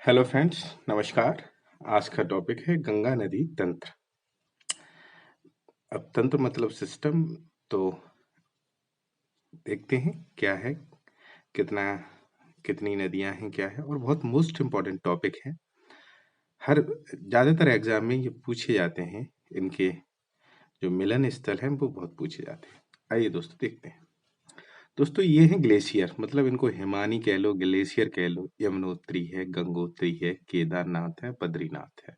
Hello friends, नमस्कार। आज का टॉपिक है गंगा नदी तंत्र। अब तंत्र मतलब सिस्टम, तो देखते हैं क्या है, कितना कितनी नदियां हैं, क्या है, और बहुत मोस्ट इम्पोर्टेंट टॉपिक है। हर ज़्यादातर एग्जाम में ये पूछे जाते हैं, इनके जो मिलन स्थल हैं वो बहुत पूछे जाते हैं। आइए दोस्तों देखते हैं। दोस्तों ये है ग्लेशियर, मतलब इनको हिमानी कह लो, ग्लेशियर कह लो, यमुनोत्री है, गंगोत्री है, केदारनाथ है, बद्रीनाथ है।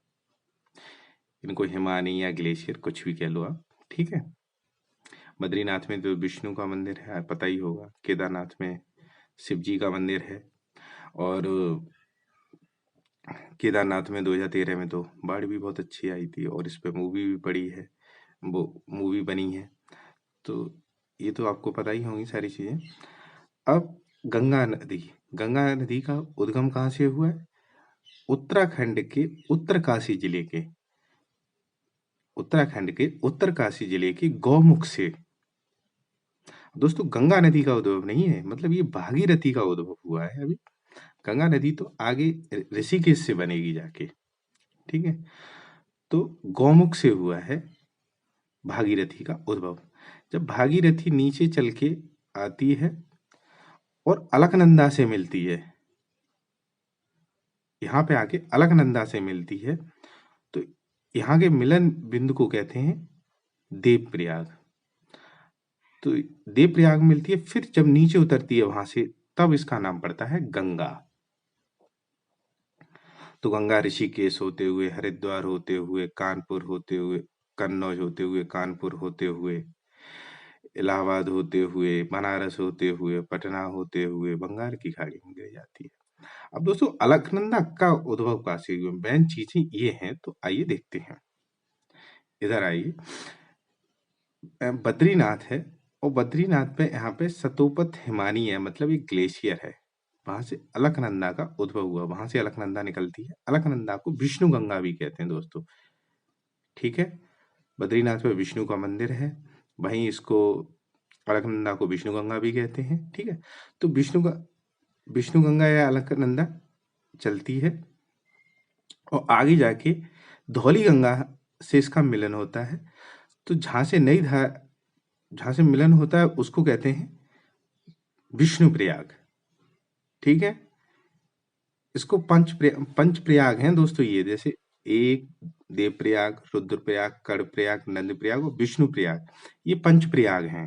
इनको हिमानी या ग्लेशियर कुछ भी कह लो आप, ठीक है। बद्रीनाथ में तो विष्णु का मंदिर है, पता ही होगा। केदारनाथ में शिव जी का मंदिर है। और केदारनाथ में 2013 में तो बाढ़ भी बहुत अच्छी आई थी, और इस पे मूवी भी पड़ी है, वो मूवी बनी है। तो ये तो आपको पता ही होंगी सारी चीजें। अब गंगा नदी का उद्गम कहाँ से हुआ है? उत्तराखंड के उत्तरकाशी जिले के गौमुख से। दोस्तों गंगा नदी का उद्भव नहीं है, मतलब ये भागीरथी का उद्भव हुआ है अभी। गंगा नदी तो आगे ऋषिकेश से बनेगी जाके, ठीक है। तो गौमुख से हुआ है भागीरथी का उद्भव। जब भागीरथी नीचे चल के आती है और अलकनंदा से मिलती है, यहाँ पे आके अलकनंदा से मिलती है, तो यहाँ के मिलन बिंदु को कहते हैं देवप्रयाग। तो देवप्रयाग मिलती है, फिर जब नीचे उतरती है वहां से, तब इसका नाम पड़ता है गंगा। तो गंगा ऋषिकेश होते हुए, हरिद्वार होते हुए, कानपुर होते हुए, कन्नौज होते हुए, कानपुर होते हुए, इलाहाबाद होते हुए, बनारस होते हुए, पटना होते हुए बंगाल की खाड़ी में गिर जाती है। अब दोस्तों अलकनंदा का उद्भव कहाँ से हुआ, मेन चीजें ये हैं, तो आइए देखते हैं। इधर आइए। बद्रीनाथ है, और बद्रीनाथ पे यहाँ पे सतोपत हिमानी है, मतलब एक ग्लेशियर है। वहां से अलकनंदा का उद्भव हुआ, वहां से अलकनंदा निकलती है। अलकनंदा को विष्णु गंगा भी कहते हैं दोस्तों, ठीक है। बद्रीनाथ में विष्णु का मंदिर है, वहीं इसको अलकनंदा को विष्णु गंगा भी कहते हैं, ठीक है। तो विष्णु गंगा या अलकनंदा चलती है, और आगे जाके धौली गंगा से इसका मिलन होता है। तो जहां से मिलन होता है उसको कहते हैं विष्णु प्रयाग, ठीक है। इसको पंच प्रयाग हैं दोस्तों, ये जैसे एक देवप्रयाग, रुद्रप्रयाग, कर्णप्रयाग, नंदप्रयाग और विष्णु प्रयाग, ये पंच प्रयाग हैं।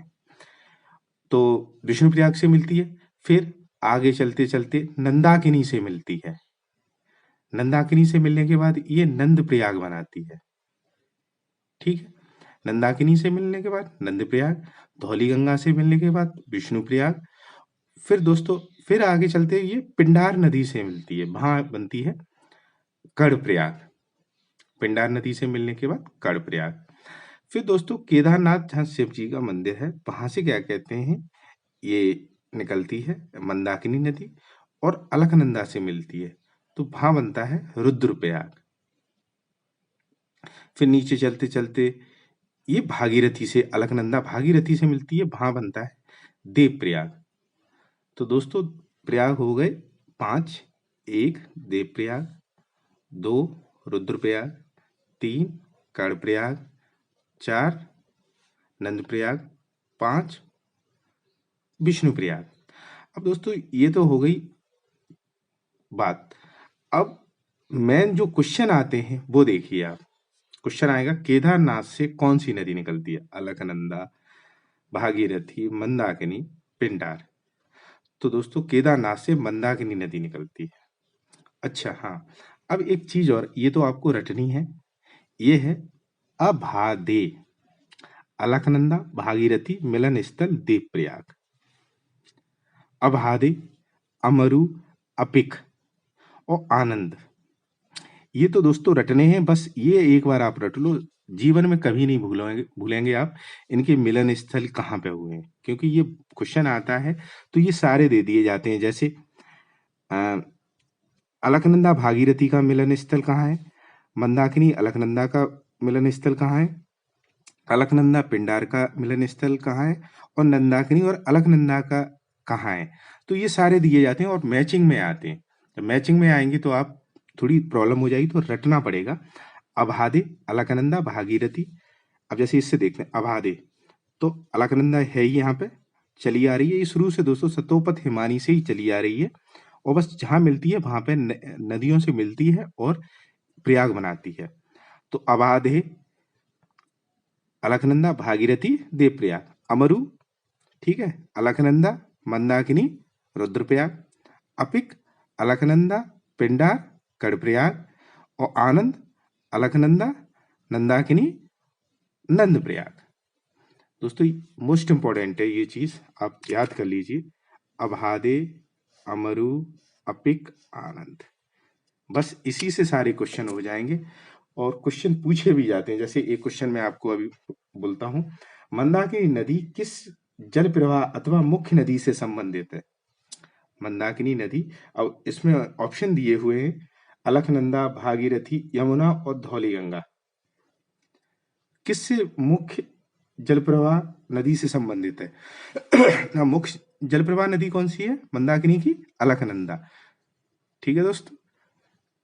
तो विष्णु प्रयाग से मिलती है, फिर आगे चलते चलते नंदाकिनी से मिलती है। नंदाकिनी से मिलने के बाद ये नंद प्रयाग बनाती है, ठीक है। नंदाकिनी से मिलने के बाद नंद प्रयाग, धौली गंगा से मिलने के बाद विष्णु प्रयाग, फिर दोस्तों फिर आगे चलते ये पिंडार नदी से मिलती है, वहां बनती है कर्णप्रयाग। पिंडार नदी से मिलने के बाद कर्णप्रयाग। फिर दोस्तों केदारनाथ जहाँ शिव जी का मंदिर है, वहां से क्या कहते हैं, ये निकलती है मंदाकिनी नदी, और अलकनंदा से मिलती है, तो वहां बनता है रुद्रप्रयाग। फिर नीचे चलते चलते ये अलकनंदा भागीरथी से मिलती है, वहां बनता है देवप्रयाग। तो दोस्तों प्रयाग हो गए 5। 1 देवप्रयाग, 2 रुद्रप्रयाग, 3 कर्णप्रयाग, 4 नंदप्रयाग, 5 विष्णुप्रयाग। अब दोस्तों ये तो हो गई बात। अब मेन जो क्वेश्चन आते हैं वो देखिए आप। क्वेश्चन आएगा केदारनाथ से कौन सी नदी निकलती है? अलकनंदा, भागीरथी, मंदाकिनी, पिंडार। तो दोस्तों केदारनाथ से मंदाकिनी नदी निकलती है। अच्छा हाँ, अब एक चीज और ये तो आपको रटनी है, ये है अभादे। अलकनंदा भागीरथी मिलन स्थल देवप्रयाग। अभादे, अमरु, अपिक और आनंद। ये तो दोस्तों रटने हैं, बस ये एक बार आप रट लो, जीवन में कभी नहीं भूलेंगे आप इनके मिलन स्थल कहाँ पे हुए हैं, क्योंकि ये क्वेश्चन आता है तो ये सारे दे दिए जाते हैं। जैसे अ, अलकनंदा भागीरथी का मिलन स्थल कहाँ है, मंदाकिनी अलकनंदा का मिलन स्थल कहाँ है, अलकनंदा पिंडार का मिलन स्थल कहाँ है, और नंदाकिनी और अलकनंदा का कहाँ है। तो ये सारे दिए जाते हैं और मैचिंग में आते हैं। जब मैचिंग में आएंगे तो आप थोड़ी प्रॉब्लम हो जाएगी तो रटना पड़ेगा। अभादे, अलकनंदा, भागीरथी। अब जैसे इससे देखते हैं, अभादे तो अलकनंदा है ही यहाँ पे, चली आ रही है, ये शुरू से दोस्तों सतोपथ हिमानी से ही चली आ रही है, और बस जहाँ मिलती है वहां पे नदियों से मिलती है और प्रयाग बनाती है। तो अबाधे, अलकनंदा, भागीरथी, देवप्रयाग। अमरु, ठीक है, अलकनंदा, मंदाकिनी, रुद्रप्रयाग। अपिक, अलकनंदा, पिंडार, कर्णप्रयाग। और आनंद, अलकनंदा, नंदाकिनी, नंदप्रयाग। दोस्तों मोस्ट इंपॉर्टेंट है ये चीज, आप याद कर लीजिए। अभादे, अमरु, अपिक, आनंद, बस इसी से सारे क्वेश्चन हो जाएंगे। और क्वेश्चन पूछे भी जाते हैं, जैसे एक क्वेश्चन मैं आपको अभी बोलता हूं, मंदाकिनी नदी किस जल प्रवाह अथवा मुख्य नदी से संबंधित है? मंदाकिनी नदी, अब इसमें ऑप्शन दिए हुए हैं, अलकनंदा, भागीरथी, यमुना और धौलीगंगा। किससे मुख्य जल प्रवाह नदी से संबंधित है? मुख्य जल प्रवाह नदी कौन सी है? मंदाकिनी की अलकनंदा। ठीक है दोस्तों,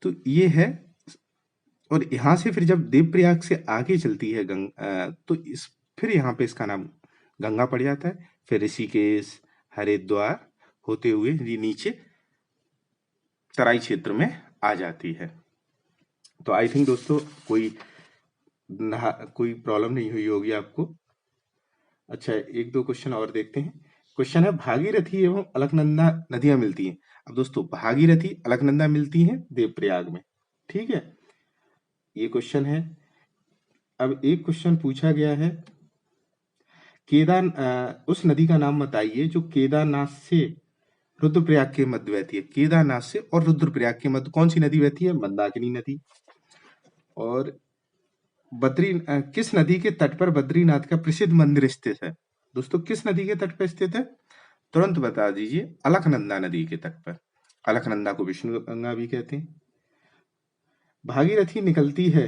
तो ये है। और यहां से फिर जब देवप्रयाग से आगे चलती है तो फिर यहाँ पे इसका नाम गंगा पड़ जाता है, फिर ऋषिकेश, हरिद्वार होते हुए ये नीचे तराई क्षेत्र में आ जाती है। तो आई थिंक दोस्तों कोई प्रॉब्लम नहीं हुई होगी आपको। अच्छा, एक दो क्वेश्चन और देखते हैं। क्वेश्चन है, भागीरथी एवं अलकनंदा नदियां मिलती हैं। अब दोस्तों भागीरथी, अलकनंदा मिलती हैं देवप्रयाग में, ठीक है, ये क्वेश्चन है। अब एक क्वेश्चन पूछा गया है, उस नदी का नाम बताइए जो केदारनाथ से रुद्रप्रयाग के मध्य बहती है। केदारनाथ से और रुद्रप्रयाग के मध्य कौन सी नदी बहती है? मंदाकिनी नदी। और किस नदी के तट पर बद्रीनाथ का प्रसिद्ध मंदिर स्थित है? दोस्तों किस नदी के तट पर स्थित है? तुरंत बता दीजिए। अलकनंदा नदी के तट पर। अलकनंदा को विष्णु गंगा भी कहते हैं। भागीरथी निकलती है,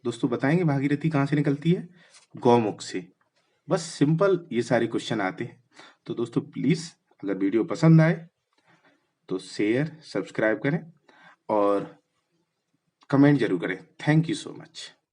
दोस्तों बताएंगे भागीरथी कहां से निकलती है? गौमुख से। बस सिंपल ये सारे क्वेश्चन आते हैं। तो दोस्तों प्लीज अगर वीडियो पसंद आए तो शेयर, सब्सक्राइब करें और कमेंट जरूर करें। Thank you so much.